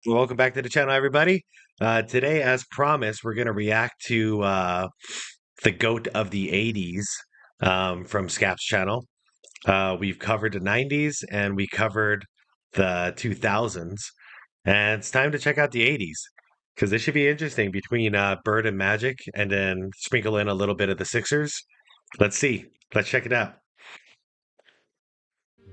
Welcome back to the channel, everybody. Today, as promised, we're going to react to the GOAT of the 80s from Scap's channel. We've covered the 90s and we covered the 2000s. And it's time to check out the 80s because this should be interesting between Bird and Magic and then sprinkle in a little bit of the Sixers. Let's see. Let's check it out.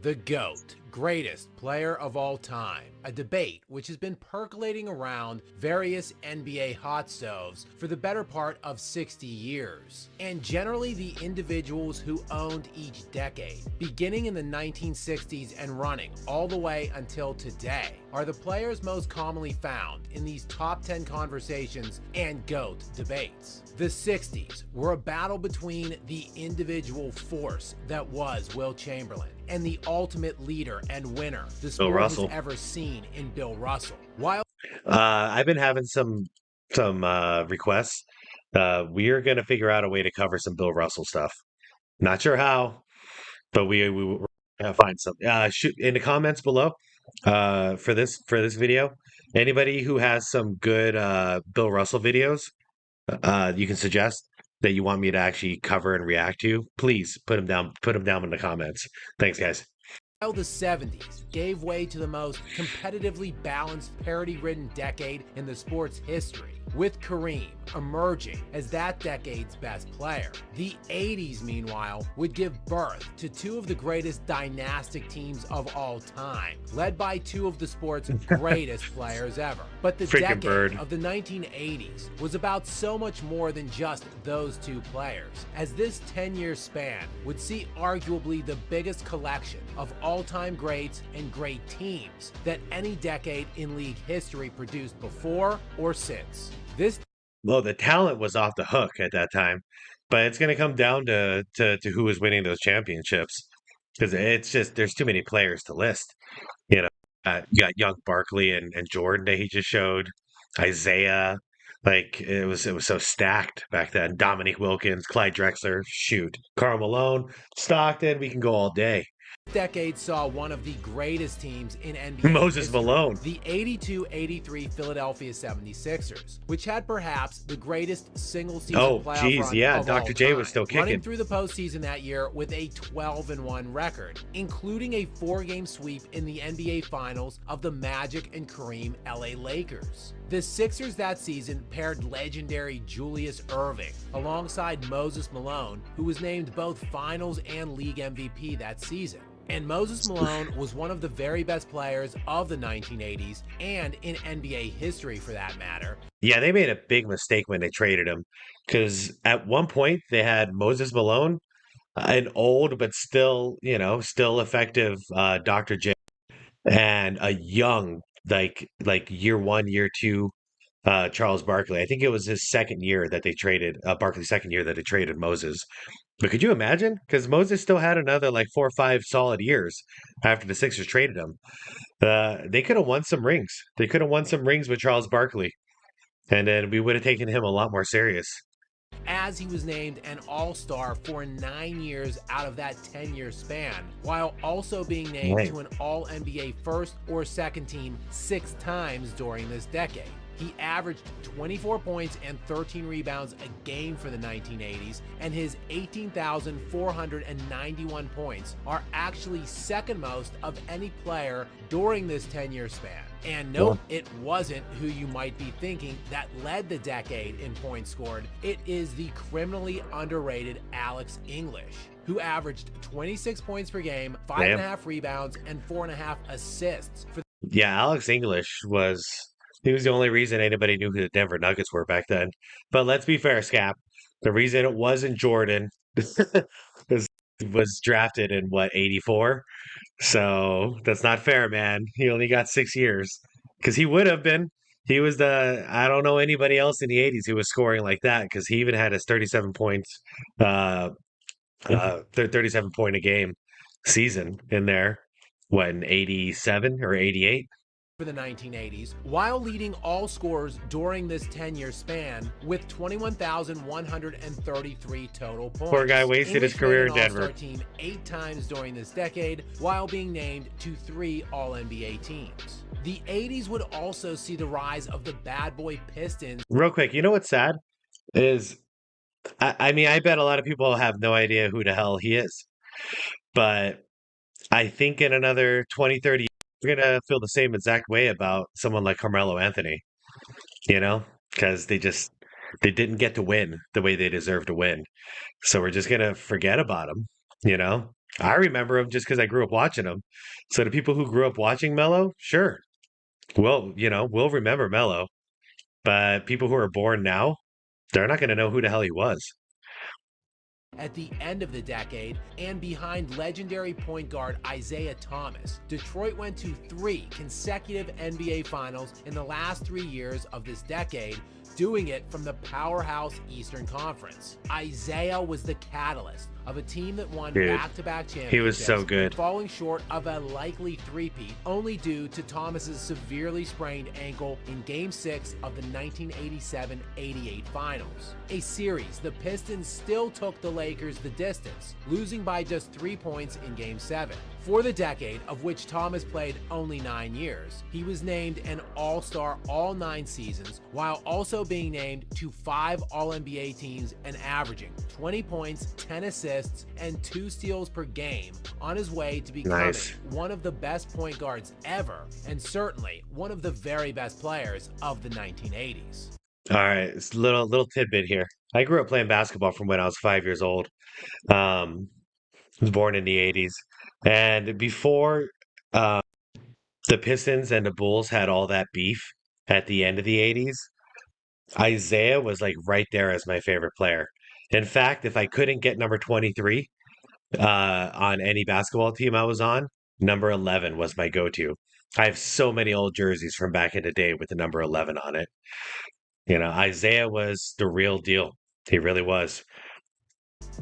The GOAT, greatest player of all time, a debate which has been percolating around various NBA hot stoves for the better part of 60 years, and generally the individuals who owned each decade, beginning in the 1960s and running all the way until today, are the players most commonly found in these top 10 conversations and GOAT debates. The 60s were a battle between the individual force that was Will Chamberlain and the ultimate leader and winner the Bill sport has Russell. ever seen in Bill Russell. While I've been having some requests. We are going to figure out a way to cover some Bill Russell stuff. Not sure how, but we're gonna find some. Shoot in the comments below for this video. Anybody who has some good Bill Russell videos, you can suggest that you want me to actually cover and react to. Please put them down. Put them down in the comments. Thanks, guys. the 70s gave way to the most competitively balanced, parity-ridden decade in the sport's history, with Kareem emerging as that decade's best player. The 80s, meanwhile, would give birth to two of the greatest dynastic teams of all time, led by two of the sport's greatest players ever. But the Freaking decade bird. of the 1980s was about so much more than just those two players, as this 10-year span would see arguably the biggest collection of all-time greats and great teams that any decade in league history produced before or since. This Well, the talent was off the hook at that time, but it's going to come down to who is winning those championships because it's just there's too many players to list. You know, you got young Barkley and Jordan that he just showed, Isaiah. Like it was so stacked back then. Dominique Wilkins, Clyde Drexler, shoot, Karl Malone, Stockton. We can go all day. decade saw one of the greatest teams in NBA Moses history, Malone. the 82-83 Philadelphia 76ers, which had perhaps the greatest single-season Oh, playoff geez, run yeah, of all Dr. J was time, still running kicking. through the postseason that year with a 12-1 record, including a 4-game sweep in the NBA Finals of the Magic and Kareem LA Lakers. The Sixers that season paired legendary Julius Erving alongside Moses Malone, who was named both Finals and League MVP that season. And Moses Malone was one of the very best players of the 1980s and in NBA history for that matter. Yeah, they made a big mistake when they traded him because at one point they had Moses Malone, an old but still, still effective Dr. J, and a young, like year one, year two Charles Barkley. I think it was his second year that they traded Barkley's second year that they traded Moses. But could you imagine? Because Moses still had another like 4 or 5 solid years after the Sixers traded him. They could have won some rings. They could have won some rings with Charles Barkley, and then we would have taken him a lot more serious. As he was named an All-Star for 9 years out of that 10-year span, while also being named Right. to an All-NBA first or second team 6 times during this decade. He averaged 24 points and 13 rebounds a game for the 1980s, and his 18,491 points are actually second most of any player during this 10-year span. And nope, it wasn't who you might be thinking that led the decade in points scored. It is the criminally underrated Alex English, who averaged 26 points per game, Damn. 5.5 rebounds, and 4.5 assists for Yeah, Alex English was he was the only reason anybody knew who the Denver Nuggets were back then. But let's be fair, Scap. The reason it wasn't Jordan was was drafted in what, 84? So that's not fair, man. He only got 6 years. Because he would have been. He was the I don't know anybody else in the 80s who was scoring like that because he even had his 37 points 37 point a game season in there when 87 or 88. for the 1980s, while leading all scorers during this 10-year span with 21,133 total Poor guy points. wasted his English made career an in Denver. All-Star team 8 times during this decade, while being named to 3 All-NBA teams. The 80s would also see the rise of the bad boy Pistons. Real quick, you know what's sad is, I mean, I bet a lot of people have no idea who the hell he is, but I think in another 20, 30 years, we're going to feel the same exact way about someone like Carmelo Anthony, you know, because they didn't get to win the way they deserve to win. So we're just going to forget about him, you know? I remember him just because I grew up watching him. So the people who grew up watching Melo, sure. Well, we'll remember Melo, but people who are born now, they're not going to know who the hell he was. At the end of the decade, and behind legendary point guard Isaiah Thomas, Detroit went to 3 consecutive NBA Finals in the last 3 years of this decade, doing it from the powerhouse Eastern Conference. Isaiah was the catalyst of a team that won back-to-back championships. He was so good. Falling short of a likely three-peat, only due to Thomas's severely sprained ankle in Game 6 of the 1987-88 Finals. A series the Pistons still took the Lakers the distance, losing by just 3 points in Game 7. For the decade, of which Thomas played only 9 years, he was named an All-Star all 9 seasons, while also being named to 5 All-NBA teams and averaging 20 points, 10 assists, and 2 steals per game, on his way to becoming one of the best point guards ever, and certainly one of the very best players of the 1980s. All right, it's a little tidbit here. I grew up playing basketball from when I was 5 years old. Was born in the 80s. And before uh, the Pistons and the Bulls had all that beef at the end of the 80s, Isaiah was like right there as my favorite player. In fact, if I couldn't get number 23 on any basketball team I was on, number 11 was my go-to. I have so many old jerseys from back in the day with the number 11 on it. Isaiah was the real deal. He really was.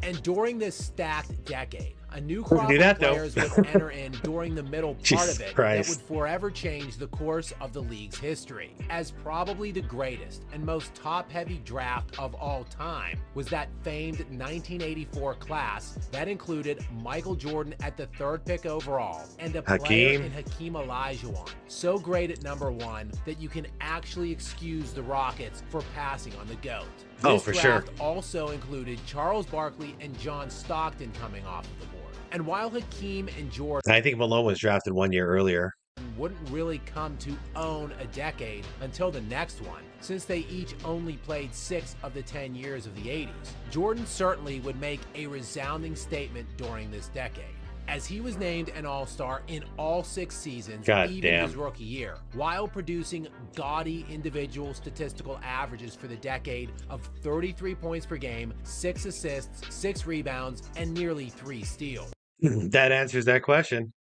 And during this stacked decade, a new Who crop knew of that, though? players would enter in during the middle part Jesus of it Christ. that would forever change the course of the league's history. As probably the greatest and most top-heavy draft of all time was that famed 1984 class that included Michael Jordan at the 3rd pick overall and a player in Hakeem Olajuwon, so great at number 1 that you can actually excuse the Rockets for passing on the GOAT. This draft also included Charles Barkley and John Stockton coming off of the board. And while Hakeem and Jordan, I think Malone was drafted 1 year earlier, wouldn't really come to own a decade until the next one, since they each only played 6 of the 10 years of the 80s, Jordan certainly would make a resounding statement during this decade, as he was named an All-Star in all 6 seasons, even his rookie year, while producing gaudy individual statistical averages for the decade of 33 points per game, 6 assists, 6 rebounds, and nearly 3 steals. That answers that question.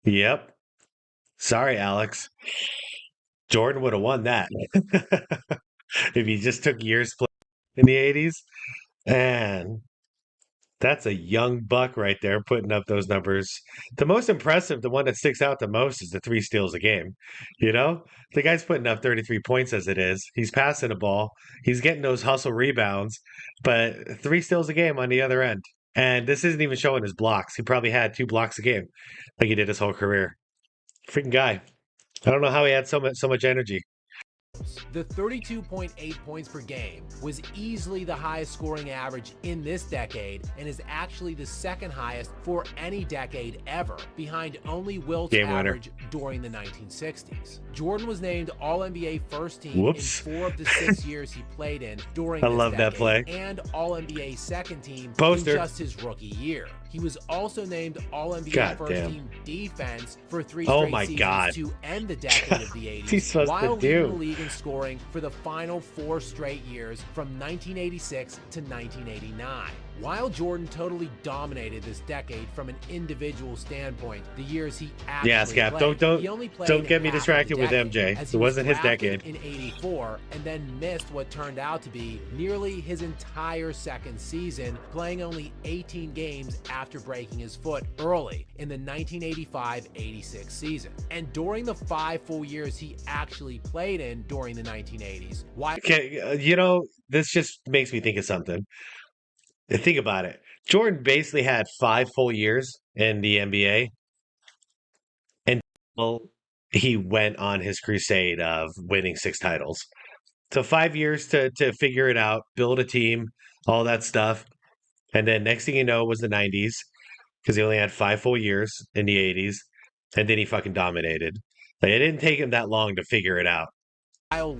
Yep. Sorry, Alex. Jordan would have won that if he just took years play in the 80s. And that's a young buck right there putting up those numbers. The most impressive, the one that sticks out the most, is the 3 steals a game. The guy's putting up 33 points as it is. He's passing the ball. He's getting those hustle rebounds, but 3 steals a game on the other end. And this isn't even showing his blocks. He probably had 2 blocks a game like he did his whole career. Freaking guy. I don't know how he had so much energy. The 32.8 points per game was easily the highest scoring average in this decade and is actually the 2nd highest for any decade ever, behind only Wilt's average during the 1960s. Jordan was named All-NBA First Team in 4 of the 6 years he played in during this decade, and All-NBA Second Team in just his rookie year. He was also named All-NBA First Team Defense for 3 straight seasons to end the decade of the 80s, while leading the league in scoring for the final 4 straight years from 1986 to 1989. While Jordan totally dominated this decade from an individual standpoint, the years he Yeah, actually Scap, played, he only don't played get me half of the distracted with decade, MJ. as It he was wasn't his drafted decade. in '84 and then missed what turned out to be nearly his entire second season, playing only 18 games after breaking his foot early in the 1985-86 season. And during the 5 full years he actually played in during the 1980s, while Okay, this just makes me think of something. Think about it. Jordan basically had 5 full years in the NBA, and well, he went on his crusade of winning 6 titles. So 5 years to figure it out, build a team, all that stuff, and then next thing you know was the '90s because he only had 5 full years in the '80s, and then he fucking dominated. Like it didn't take him that long to figure it out.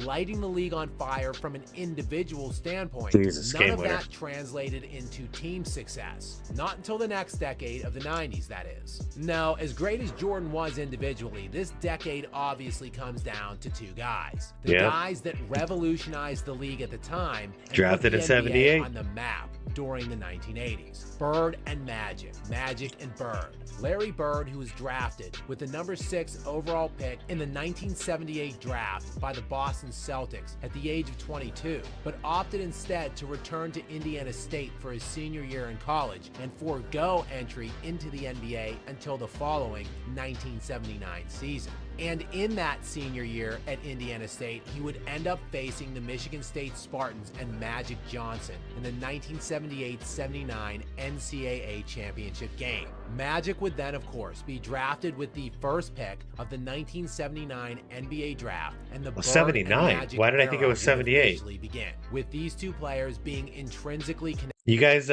lighting the league on fire from an individual standpoint, Jesus, none game of winner. that translated into team success. Not until the next decade of the 90s, that is. Now, as great as Jordan was individually, this decade obviously comes down to two guys. The Yep, guys that revolutionized the league at the time and put drafted the in NBA '78. on the map during the 1980s. Bird and Magic, Magic and Bird. Larry Bird, who was drafted with the number 6 overall pick in the 1978 draft by the Boston Celtics at the age of 22, but opted instead to return to Indiana State for his senior year in college and forego entry into the NBA until the following 1979 season. And in that senior year at Indiana State, he would end up facing the Michigan State Spartans and Magic Johnson in the 1978-79 NCAA championship game. Magic would then, of course, be drafted with the first pick of the 1979 NBA draft, and the Well, Bird and 79. Magic Why did I think it era was would 78? officially begin, with these two players being intrinsically connected. You guys,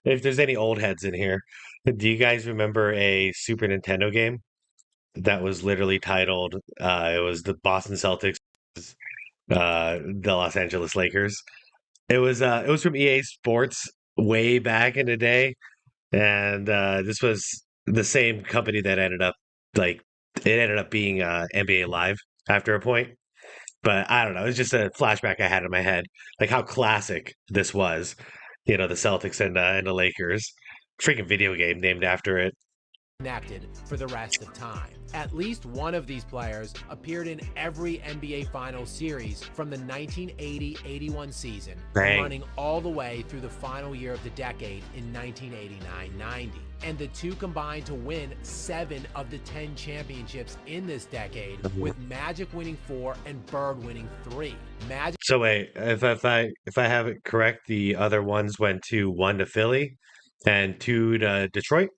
if there's any old heads in here, do you guys remember a Super Nintendo game that was literally titled, it was the Boston Celtics, the Los Angeles Lakers. It was from EA Sports way back in the day, and this was the same company that ended up being NBA Live after a point. But I don't know. It's just a flashback I had in my head, like how classic this was. The Celtics and the Lakers. Freaking video game named after it. Connected for the rest of time. At least one of these players appeared in every NBA Finals series from the 1980-81 season, Bang. running all the way through the final year of the decade in 1989-90. And the two combined to win 7 of the 10 championships in this decade, with Magic winning 4 and Bird winning 3. Magic So wait, if I have it correct, the other ones went one to Philly and 2 to Detroit.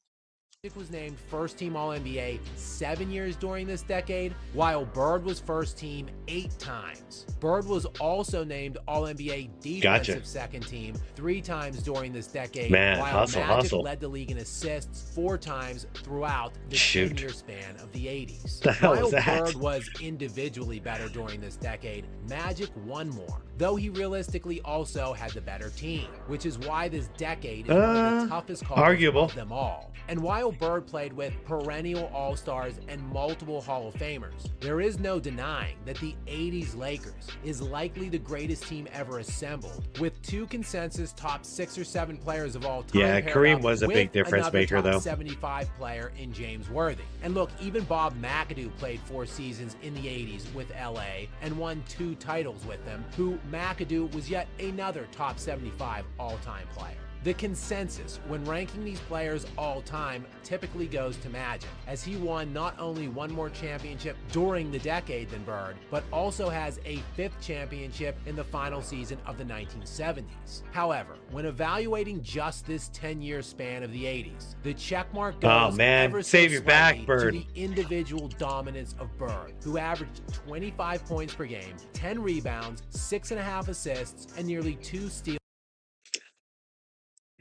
was named first team All-NBA 7 years during this decade, while Bird was first team 8 times. Bird was also named All-NBA defensive Gotcha. second team 3 times during this decade, Man, while hustle, Magic hustle. led the league in assists 4 times throughout the Shoot. 10-year span of the 80s. The hell While was that? Bird was individually better during this decade, Magic won more, though he realistically also had the better team, which is why this decade is one of the toughest calls arguable. of them all. And while Bird played with perennial All-Stars and multiple Hall of Famers, there is no denying that the 80s Lakers is likely the greatest team ever assembled, with 2 consensus top 6 or 7 players of all time. Yeah, paired Kareem up was a with big difference another maker, top though. 75 player in James Worthy. And look, even Bob McAdoo played 4 seasons in the 80s with LA and won 2 titles with them, who McAdoo was yet another top 75 all-time player. The consensus when ranking these players all time typically goes to Magic, as he won not only one more championship during the decade than Bird, but also has a 5th championship in the final season of the 1970s. However, when evaluating just this 10-year span of the 80s, the checkmark goes ever so save your back, slightly Bird. to the individual dominance of Bird, who averaged 25 points per game, 10 rebounds, 6.5 assists, and nearly 2 steals.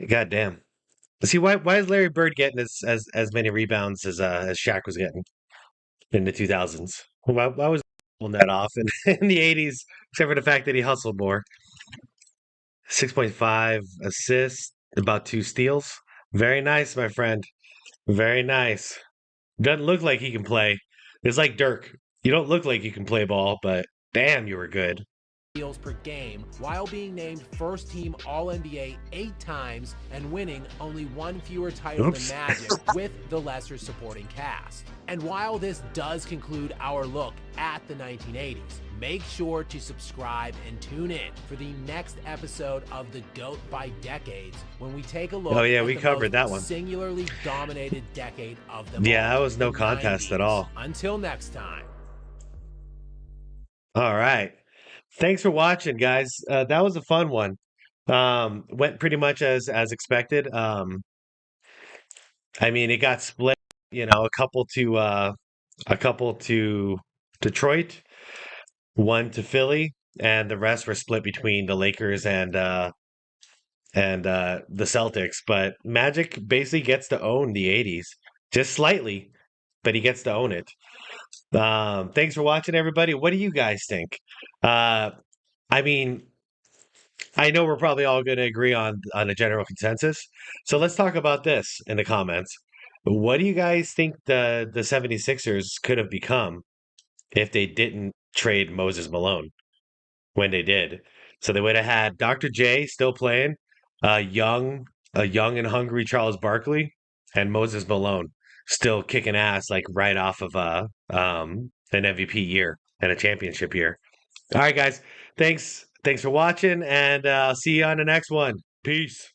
God damn. See why is Larry Bird getting as many rebounds as Shaq was getting in the 2000s? Why was he pulling that off in the 80s, except for the fact that he hustled more? 6.5 assists, about 2 steals. Very nice, my friend. Very nice. Doesn't look like he can play. It's like Dirk. You don't look like you can play ball, but damn, you were good. steals per game while being named first team All NBA 8 times and winning only one fewer title than Oops. Magic with the lesser supporting cast. And while this does conclude our look at the 1980s, make sure to subscribe and tune in for the next episode of the GOAT by Decades when we take a Oh look yeah, at we the covered most that one. singularly dominated decade of them Yeah, all, that was the no contest at 90s. all. Until next time. All right. Thanks for watching, guys. That was a fun one. Went pretty much as expected. I mean, it got split, a couple to Detroit, one to Philly, and the rest were split between the Lakers and the Celtics. But Magic basically gets to own the 80's, just slightly, but he gets to own it. Thanks for watching, everybody. What do you guys think? Uh, I mean, I know we're probably all going to agree on a general consensus. So let's talk about this in the comments. What do you guys think the 76ers could have become if they didn't trade Moses Malone when they did? So they would have had Dr. J still playing, a young a young and hungry Charles Barkley, and Moses Malone still kicking ass like right off of an MVP year and a championship year. All right, guys. Thanks for watching, and I'll see you on the next one. Peace.